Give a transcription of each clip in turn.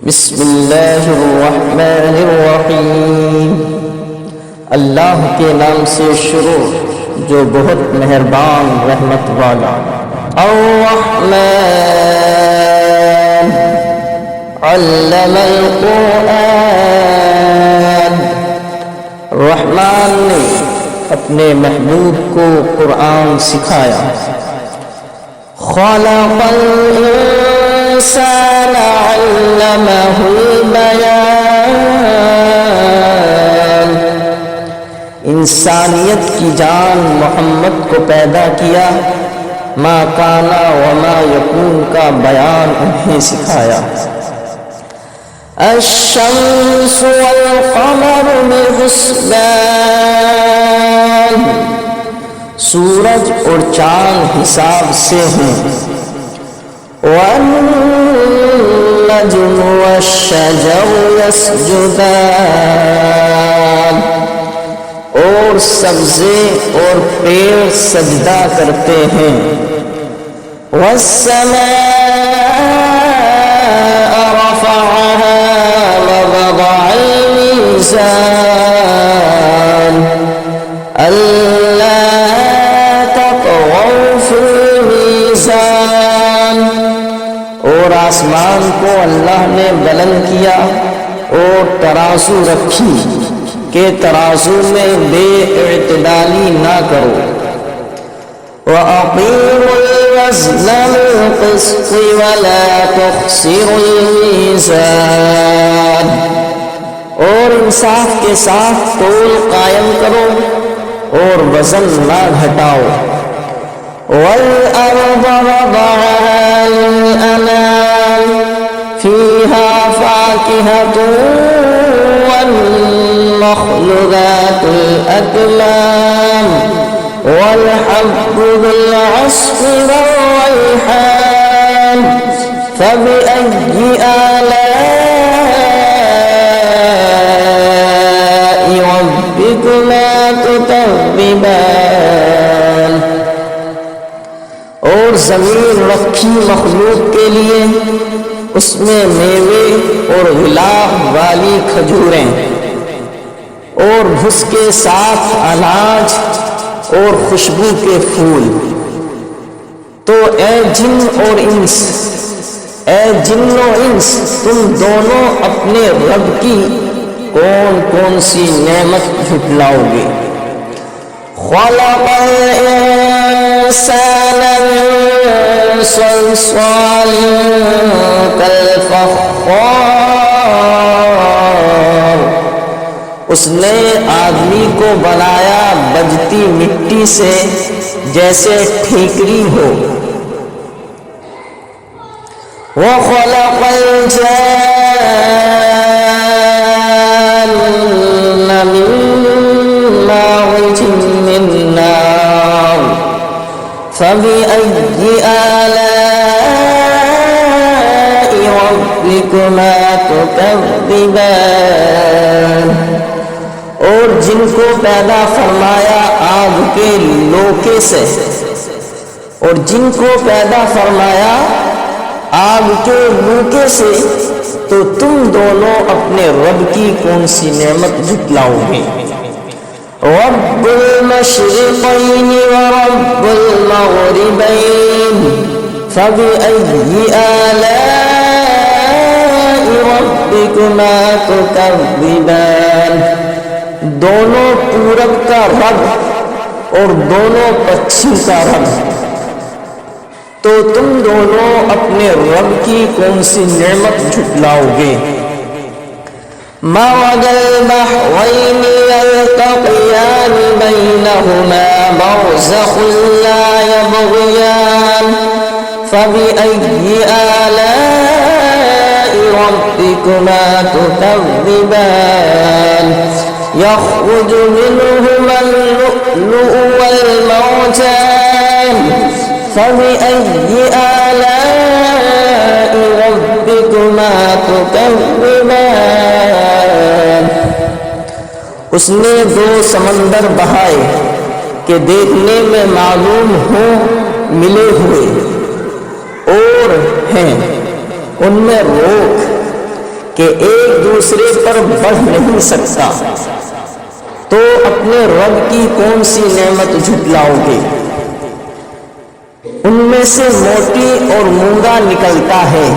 بسم اللہ الرحمن الرحیم۔ اللہ کے نام سے شروع جو بہت مہربان رحمت والا۔ الرحمن علم القرآن، رحمان نے اپنے محبوب کو قرآن سکھایا۔ خلق الانسان علمہ البیان، انسانیت کی جان محمد کو پیدا کیا، ما کانا وما یکون کا بیان انہیں سکھایا۔ الشمس والقمر بحسبان، سورج اور چاند حساب سے ہیں۔ والنجم والشجر يسجدان، اور سبزے اور پیڑ سجدہ کرتے ہیں۔ والسماء رفعها ووضع الميزان ألا تطغوا في الميزان، اور آسمان کو اللہ نے بلند کیا اور ترازو رکھی کہ ترازو میں بے اعتدالی نہ کرو۔ وَأَقِيمُوا الْوَزْنَ بِالْقِسْطِ وَلَا تُخْسِرُوا الْمِيزَانَ، اور انصاف کے ساتھ تول قائم کرو اور وزن نہ گھٹاؤ۔ وَالْأَرْضَ وَضَعَهَا لِلْأَنَامِ فِيهَا فَاكِهَةٌ وَالنَّخْلُ ذَاتُ الْأَكْمَامِ وَالْحَبُّ ذُو الْعَصْفِ وَالرَّيْحَانُ فَبِأَيِّ آلَاءِ رَبِّكُمَا تُكَذِّبَانِ، اور زمین رکھی مخلوق کے لیے، اس میں میوے اور غلاف والی کھجوریں اور بھس کے ساتھ اناج اور خوشبو کے پھول۔ تو اے جن و انس، تم دونوں اپنے رب کی کون کون سی نعمت جھٹلاؤ گے؟ خلق الانسان من صلصال كالفخار، اس نے آدمی کو بنایا بجتی مٹی سے جیسے ٹھیکری ہو۔ وَخَلَقَ الْجَانَّ مِن مَّارِجٍ مِّن نَّارٍ فَبِأَيِّ آلَاءِ رَبِّكُمَا تُكَذِّبَانِ، اور جن کو پیدا فرمایا آگ کے لوکے سے، اور جن کو پیدا فرمایا آگ کے لوکے سے، تو تم دونوں اپنے رب کی کون سی نعمت جھٹلاؤ گے؟ رب المشرقین ورب المغربین فبأي آلاء ربكما تكذبان، دونوں پورب کا رب اور دونوں پچھم کا رب، تو تم دونوں اپنے رب کی کون سی نعمت جھٹلاؤ گے؟ مرج البحرین یلتقیان بینہما برزخ لا یبغیان فبأي آلاء ربكما تكذبان يخرج منهما اللؤلؤ والمرجان فبأي آلاء ربكما تكذبان، اس نے دو سمندر بہائے کہ دیکھنے میں معلوم ہوں ملے ہوئے، اور ہیں ان میں روک کہ ایک دوسرے پر بڑھ نہیں سکتا، تو اپنے رب کی کون سی نعمت جھٹلاؤ گے؟ ان میں سے موٹی اور مونگا نکلتا ہے،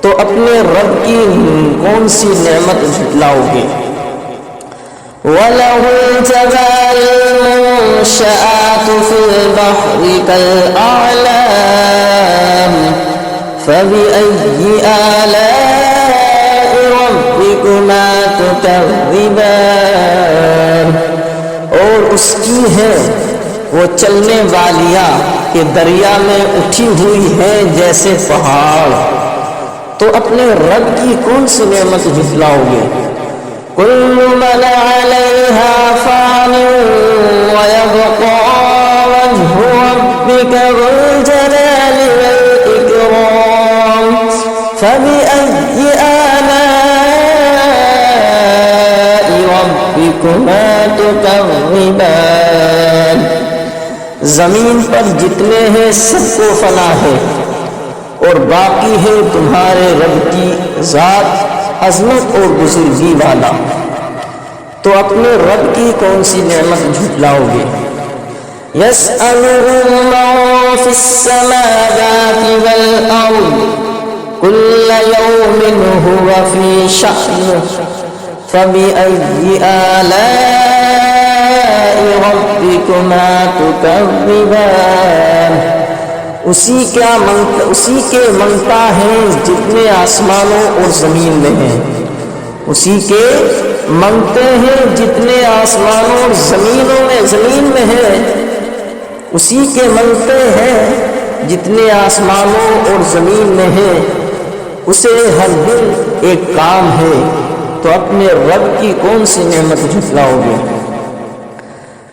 تو اپنے رب کی کون سی نعمت جھٹلاؤ گے؟ وَلَهُ الْجَبَالُ الْمُنشَآتُ فِي الْبَحْرِ كَالْأَعْلَامِ فَبِأَيِّ آلَاءِ رَبِّكُمَا تُكَذِّبَانِ۔ اور اس کی ہے وہ چلنے والیاں کہ دریا میں اٹھی ہوئی ہیں جیسے پہاڑ، تو اپنے رب کی کون سی نعمت جھٹلاؤ گے؟ كل من عليها فان ويبقى وجه ربك ذو الجلال والإكرام فبأي آلاء ربكما تكذبان۔ زمین پر جتنے ہیں سب کو فنا ہے، اور باقی ہے تمہارے رب کی ذات عظمت اور بزرگی والا، تو اپنے رب کی کون سی نعمت جھٹلاؤ گے؟ يَسْأَلُهُ مَن فِي السَّمَاوَاتِ وَالْأَرْضِ كُلَّ يَوْمٍ هُوَ فِي شَأْنٍ فَبِأَيِّ آلَاءِ رَبِّكُمَا تُكَذِّبَانِ۔ اسی کے منگتا ہیں جتنے آسمانوں اور زمین میں ہیں، اسی کے منگتے ہیں جتنے آسمانوں اور زمین میں ہیں، اسی کے منگتے ہیں جتنے آسمانوں اور زمین میں ہیں، اسے ہر دن ایک کام ہے، تو اپنے رب کی کون سی نعمت جھٹلاؤ گے؟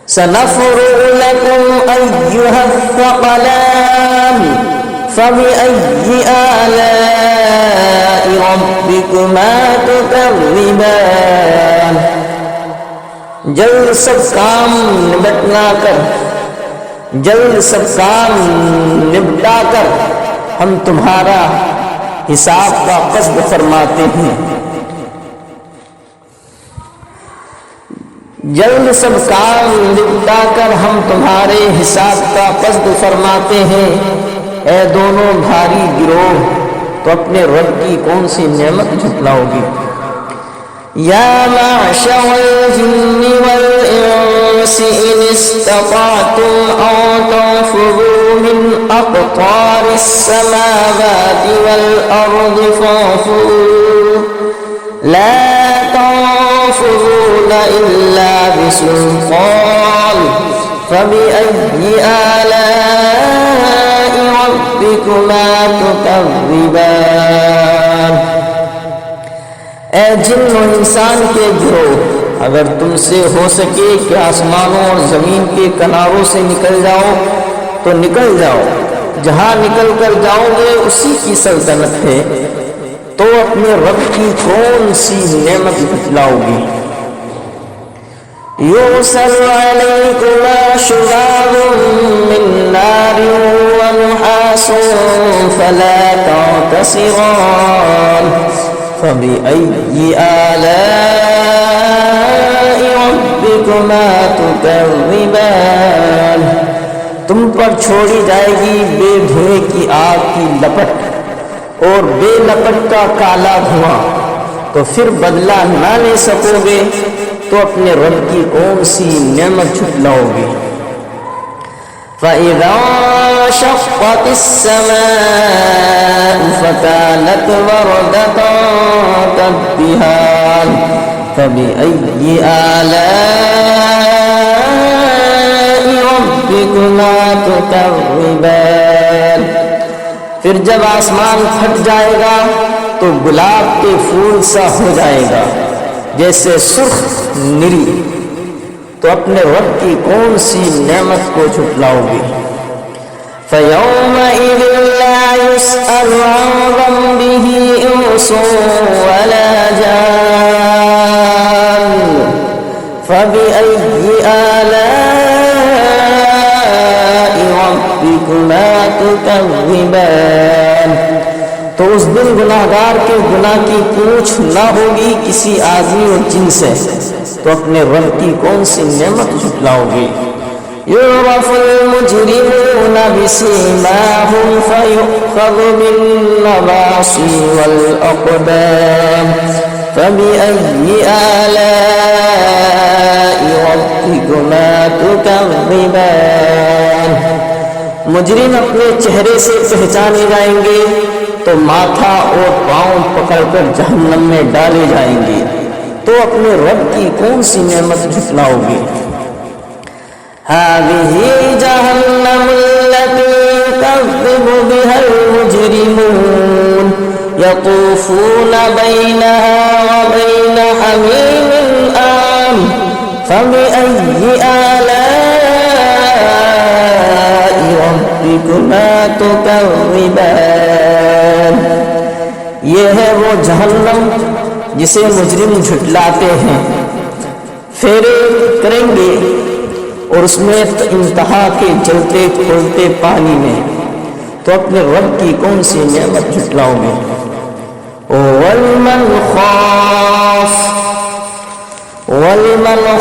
سَنَفْرُغُ لَكُمْ أَيُّهَ الثَّقَلَانِ فَبِأَيِّ آلَاءِ رَبِّكُمَا تُكَذِّبَانِ۔ جلد سب کام نبٹا کر ہم تمہارا حساب کا قصد فرماتے ہیں، جلد سب کام نپٹا کر ہم تمہارے حساب کا قصد فرماتے ہیں۔ اے دونوں بھاری گروہ، تو اپنے رب کی کون سی نعمت جھٹلاؤ گی؟ یا معشر الجن والانس ان استطعتم ان تنفذوا من اقطار السماوات والارض فانفذوا لا تنفذون الا بسلطان فبأي آلاء ربكما تكذبان۔ اے جن و انسان کے گروہ، اگر تم سے ہو سکے کہ آسمانوں اور زمین کے کناروں سے نکل جاؤ تو نکل جاؤ، جہاں نکل کر جاؤ گے اسی کی سلطنت ہے، تو اپنے رب کی کون سی نعمت جھٹلاؤ گی؟ يُرْسَلُ عَلَيْكُمَا شُوَاظٌ مِّن نَّارٍ وَنُحَاسٌ فَلَا تَنتَصِرَانِ فَبِأَيِّ آلَاءِ رَبِّكُمَا تُكَذِّبَانِ۔ تم پر چھوڑی جائے گی بے دھوئے کی آگ کی لپٹ اور بے لپٹ کا کالا دھواں، تو پھر بدلہ نہ لے سکو گے، تو اپنے رب کی کون سی نعمت جھٹلاؤ گے؟ فَإِذَا انشَقَّتِ السَّمَاءُ فَكَانَتْ وَرْدَةً كَالدِّهَانِ فَبِأَيِّ آلَاءِ رَبِّكُمَا تُكَذِّبَانِ۔ پھر جب آسمان پھٹ جائے گا تو گلاب کے پھول سا ہو جائے گا جیسے سرخ نری، تو اپنے رب کی کون سی نعمت کو جھٹلاؤ گے؟ فَيَوْمَئِذٍ لَا يُسْأَلُ عَنْ ذَنبِهِ إِنسٌ وَلَا جَانٌّ فَبِأَيِّ آلَاءِ رَبِّكُمَا تُكَذِّبَانِ۔ تو اس دن گناہگار کے گناہ کی پوچھ نہ ہوگی کسی آدمی اور جن سے، تو اپنے رب کی کون سی نعمت جھٹلاؤ گے؟ يعرف المجرمون بسيماهم فيؤخذ بالنواصي والأقدام فبأي آلاء ربكما تكذبان۔ مجرم اپنے چہرے سے پہچانے جائیں گے تو ماتھا اور پاؤں پکڑ کر جہنم میں ڈالے جائیں گے، تو اپنے رب کی کون سی نعمت جھٹلاؤ گے؟ هذه جهنم التي يكذب بها المجرمون يطوفون بينها وبين حميم آن فبأي آلاء ربكما تكذبان۔ یہ ہے وہ جہنم جسے مجرم جھٹلاتے ہیں، پھیرے کریں گے اور اس میں انتہا کے جلتے کھولتے پانی میں، تو اپنے رب کی کون سی نعمت جھٹلاؤ گے؟ وَلِمَنْ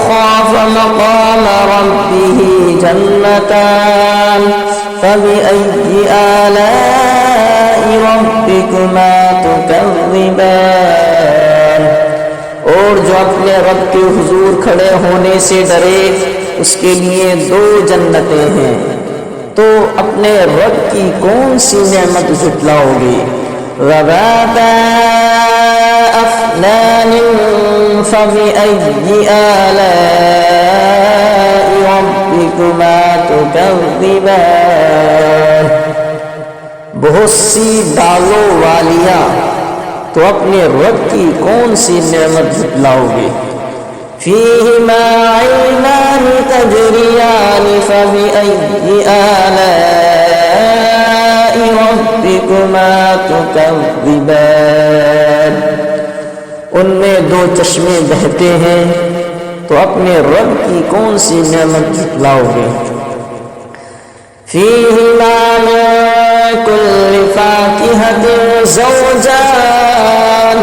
خَافَ مَقَامَ رَبِّهِ جَنَّتَانِ فَبِأَيِّ آلَاءِ رَبِّكُمَا تُكَذِّبَانِ۔ اور جو اپنے رب کے حضور کھڑے ہونے سے ڈرے، اس کے لیے 2 جنتیں ہیں، تو اپنے رب کی کون سی نعمت جھٹلاؤ گے؟ ذَوَاتَا أَفْنَانٍ فَبِأَيِّ آلَاءِ رَبِّكُمَا تُكَذِّبَانِ۔ بہت سی ڈالوں والیاں، تو اپنے رب کی کون سی نعمت جھٹلاؤ گے؟ فِيهِمَا عَيْنَانِ تَجْرِيَانِ فَبِأَيِّ آلَاءِ رَبِّكُمَا تُكَذِّبَانِ۔ ان میں 2 چشمے بہتے ہیں، تو اپنے رب کی کون سی نعمت جھٹلاؤ گے؟ فِيهِمَا مِن كُلِّ فَاكِهَةٍ زَوْجَانِ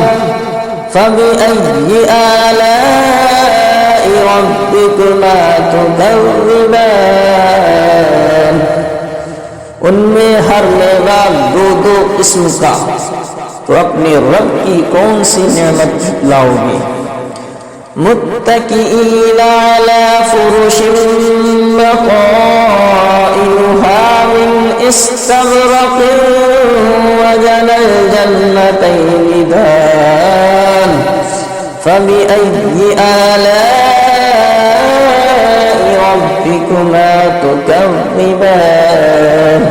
فَبِأَيِّ آلَاءِ رَبِّكُمَا تُكَذِّبَانِ۔ ان میں ہر میوہ 2 قسم کا، تو اپنے رب کی کون سی نعمت جھٹلاؤ گے؟ متکئین علی فرش بطائنها من استبرق وجنى الجنتين دان فبأي آلاء ربكما تكذبان۔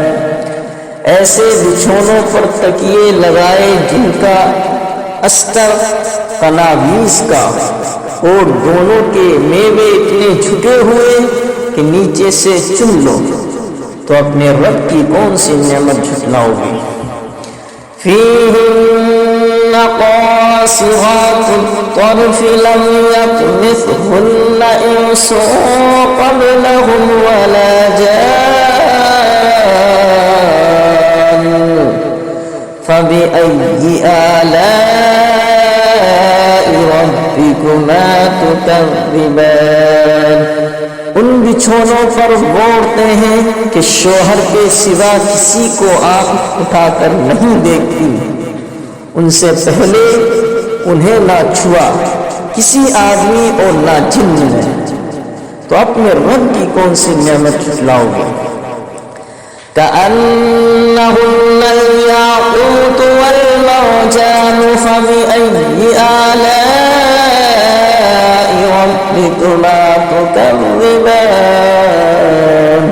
ایسے بچھونوں پر تکیے لگائے جن کا استر قنابیس کا، اور دونوں کے میوے اتنے جھکے ہوئے کہ نیچے سے چن لو، تو اپنے رب کی کون سی نعمت جھٹلاؤ گے؟ فِيهِنَّ قَاصِرَاتُ الطَّرْفِ لَمْ يَطْمِثْهُنَّ إِنسٌ قَبْلَهُمْ وَلَا جَانٌّ فَبِأَيِّ آلَاءِ رَبِّكُمَا تُكَذِّبَانِ۔ ان بچھونوں پر وہ عورتیں ہیں کہ شوہر کے سوا کسی کو آنکھ اٹھا کر نہیں دیکھتی، ان سے پہلے انہیں نہ چھوا کسی آدمی اور نہ جن نے، تو اپنے رب کی کون سی نعمت جھٹلاؤ گے؟ كأنهن الياقوت والمرجان فبأي آلاء ربكما تكذبان۔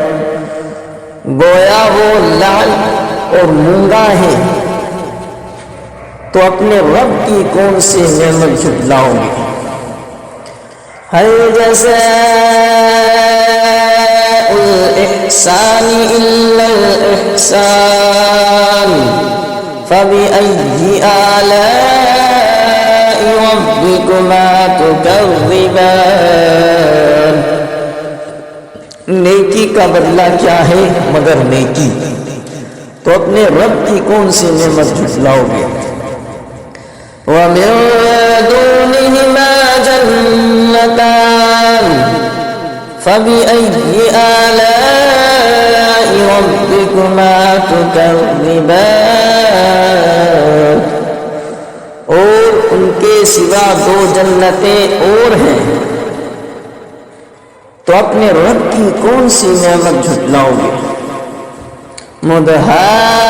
گویا وہ لعل اور مونگا ہے، تو اپنے رب کی کون سی نعمت جھٹلاؤ گے؟ هل جزاء الإحسان إلا الإحسان فبأي آلاء ربكما تكذبان۔ نیکی کا بدلہ کیا ہے مگر نیکی، تو اپنے رب کی کون سی نعمت جھٹلاؤ گے؟ وَمِن دُونِهِمَا جَنَّتَانِ فَبِأَيِّ آلَاءِ رَبِّكُمَا تُكَذِّبَانِ، اور ان کے سوا دو جنتیں اور ہیں، تو اپنے رب کی کون سی نعمت جھٹلاؤ گے؟ مدهامتان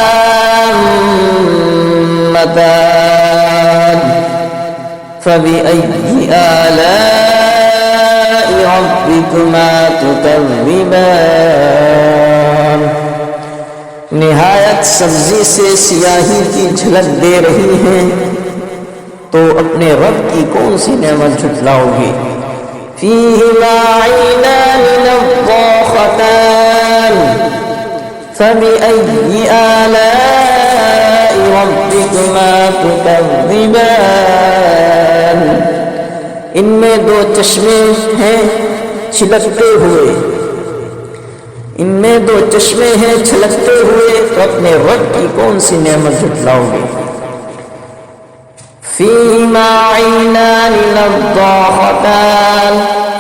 فبأي آلاء ربكما تكذبان، نہایت سبزی سے سیاہی کی جھلک دے رہی ہیں، تو اپنے رب کی کون سی نعمت جھٹلاؤ گے؟ فیہما عینان نضاختان فبأي آلاء ربكما تكذبان، ان میں دو چشمے ہیں چھلکتے ہوئے، ان میں دو چشمے ہیں چھلکتے ہوئے، تو اپنے رب کی کون سی نعمت جھٹلاؤ گے؟ فیہما عینان نضاختان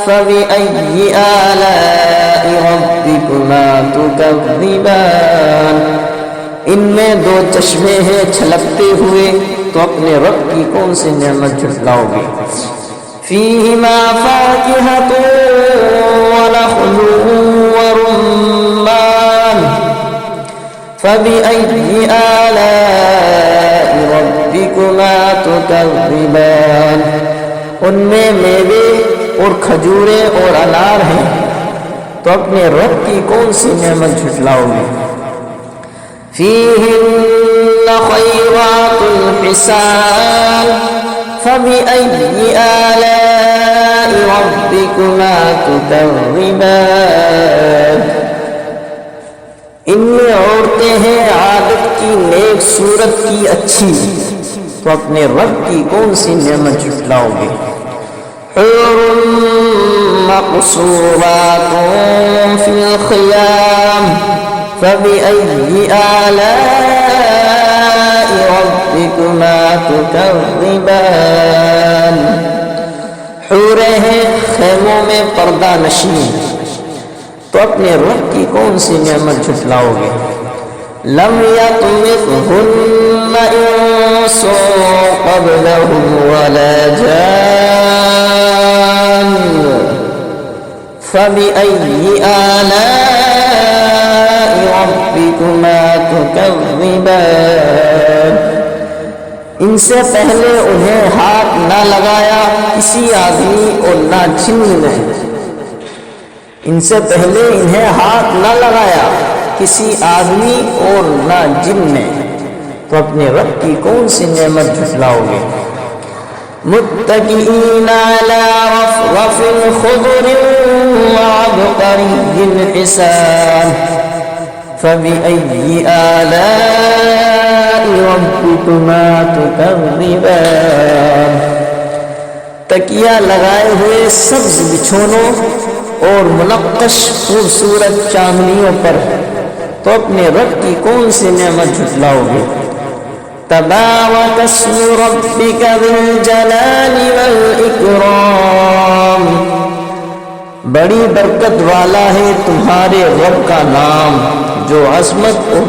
فبأي آلاء ربكما تكذبان، ان میں دو چشمے ہیں چھلکتے ہوئے، تو اپنے رب کی کون سی نعمت جھٹلاؤ گے؟ فیہما فاکہۃ ونخل ورمان فبأي آلاء ربكما تكذبان، ان میں میوے اور کھجوریں اور انار ہیں، تو اپنے رب کی کون سی نعمت جھٹلاؤ گے؟ فیہن خیرات حسان فبأي آلاء ربكما تكذبان، ان میں عورتیں ہیں عادت کی نیک صورت کی اچھی، تو اپنے رب کی کون سی نعمت جھٹلاؤ گے؟ حور مقصورات فی الخیام فبأي آلاء ربكما تكذبان، حوریں ہیں خیموں میں پردہ نشین، تو اپنے رب کی کون سی نعمت جھٹلاؤ گے؟ لم یطمثہن انس قبلہم ولا جان فبأي آلاء ربكما تكذبان، ان سے پہلے انہیں ہاتھ نہ لگایا کسی آدمی اور نہ جن نے، ان سے پہلے انہیں ہاتھ نہ لگایا کسی آدمی اور نہ جن نے، تو اپنے رب کی کون سی نعمت جھٹلاؤ گے؟ متکئین علی رفرف خضر وعبقری حسان فبأي آلاء ربكما تكذبان، تکیہ لگائے ہوئے سبز بچھونوں اور منقش خوبصورت چاندنیوں پر، تو اپنے رب کی کون سی نعمت جھٹلاؤ گے؟ تبارک اسم ربک ذی الجلال والاکرام، بڑی برکت والا ہے تمہارے رب کا نام جو عظمت اور